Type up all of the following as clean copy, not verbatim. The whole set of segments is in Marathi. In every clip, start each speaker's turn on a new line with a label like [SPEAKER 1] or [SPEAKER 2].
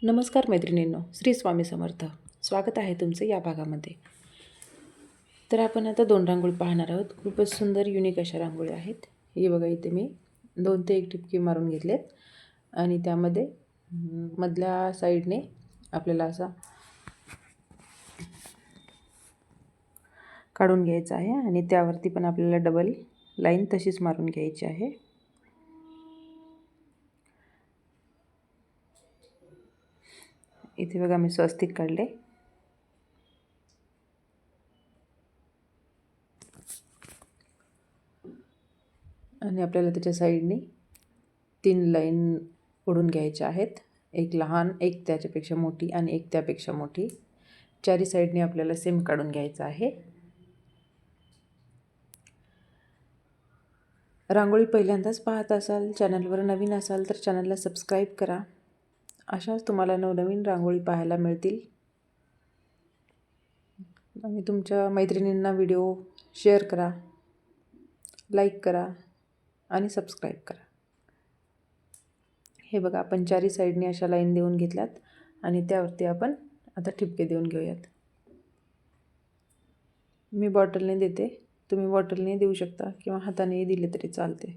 [SPEAKER 1] नमस्कार मैत्रिणींनो, श्री स्वामी समर्थ. स्वागत आहे तुमचं या भागामध्ये. तर आपण आता 2 रांगोळी पाहणार आहोत. खूपच सुंदर युनिक अशा रांगोळी आहेत. हे बघा, इथे मी 2 ते 1 ठिपके मारून घेतलेत आणि त्यामध्ये मधल्या साईडने आपल्याला असा काढून घ्यायचा आहे आणि त्यावरती पण आपल्याला डबल लाईन तशीच मारून घ्यायची आहे. इथे बघा मी स्वस्तिक काढले आणि आपल्याला त्याच्या साईडने 3 लाईन ओढून घ्यायच्या आहेत. एक लहान, एक त्याच्यापेक्षा मोठी आणि एक त्यापेक्षा मोठी. चारी साईडने आपल्याला सेम काढून घ्यायचं आहे. रांगोळी पहिल्यांदाच पाहत असाल, चॅनलवर नवीन असाल तर चॅनलला सबस्क्राईब करा. अशाच तुम्हाला नवनवीन रांगोळी पाहायला मिळतील. आणि तुमच्या मैत्रिणींना व्हिडिओ शेअर करा, लाईक करा आणि सबस्क्राईब करा. हे बघा, आपण चारी साईडने अशा लाईन देऊन घेतल्यात आणि त्यावरती आपण आता ठिपके देऊन घेऊयात. मी बॉटलने देते, तुम्ही बॉटलने देऊ शकता किंवा हातानेही दिले तरी चालते.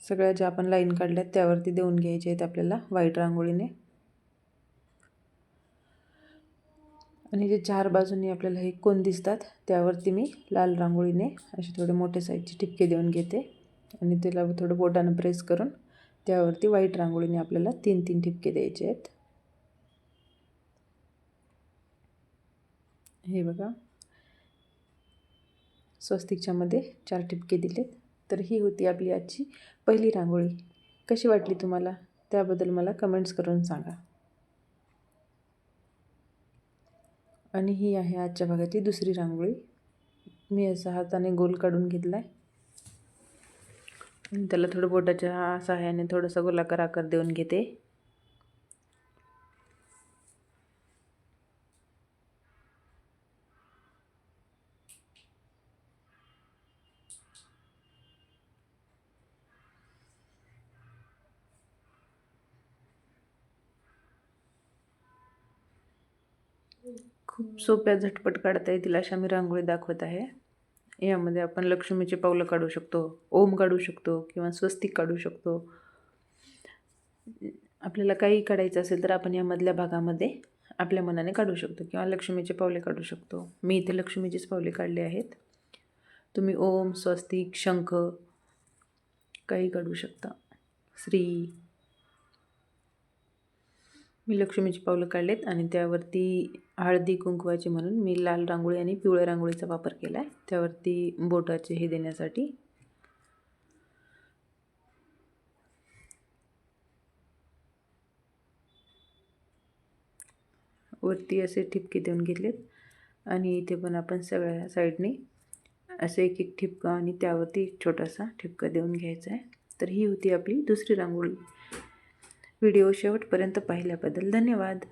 [SPEAKER 1] सगळ्या ज्या आपण लाईन काढल्यात त्यावरती देऊन घ्यायचे आहेत आपल्याला व्हाईट रांगोळीने. आणि जे 4 बाजूंनी आपल्याला हे कोन दिसतात त्यावरती मी लाल रांगोळीने असे थोडे मोठे साईजचे ठिपके देऊन घेते आणि त्याला थोडं बोटानं प्रेस करून त्यावरती व्हाईट रांगोळीने आपल्याला 3-3 ठिपके द्यायचे आहेत. हे बघा, स्वस्तिकच्या मध्ये 4 ठिपके दिलेत. तर ही होती आपली आजची पहिली रांगोळी. कशी वाटली तुम्हाला त्याबद्दल मला कमेंट्स करून सांगा. आणि ही आहे आजच्या भागातली दुसरी रांगोळी. मी असा हाताने गोल काढून घेतला आहे आणि त्याला थोडं बोटाच्या सहाय्याने थोडासा गोलाकार आकार देऊन घेते. खूप सोप्या झटपट काढता येतील अशा मी रांगोळी दाखवत आहे. यामध्ये आपण लक्ष्मीचे पावलं काढू शकतो, ओम काढू शकतो किंवा स्वस्तिक काढू शकतो. आपल्याला काही काढायचं असेल तर आपण यामधल्या भागामध्ये आपल्या मनाने काढू शकतो किंवा लक्ष्मीचे पावले काढू शकतो. मी इथे लक्ष्मीचीच पावले काढले आहेत. तुम्ही ओम, स्वस्तिक, शंख काही काढू शकता. श्री. मी लक्ष्मीची पावलं काढलेत आणि त्यावरती हळदी कुंकवाची म्हणून मी लाल रांगोळी आणि पिवळ्या रांगोळीचा वापर केला आहे. त्यावरती बोटाचे हे देण्यासाठी. वरती असे ठिपके देऊन घेतलेत आणि इथे पण आपण सगळ्या साईडने असे एक एक ठिपका आणि त्यावरती एक छोटासा ठिपका देऊन घ्यायचा आहे. तर ही होती आपली दुसरी रांगोळी. व्हिडिओ शेवटपर्यंत पाहिल्याबद्दल धन्यवाद.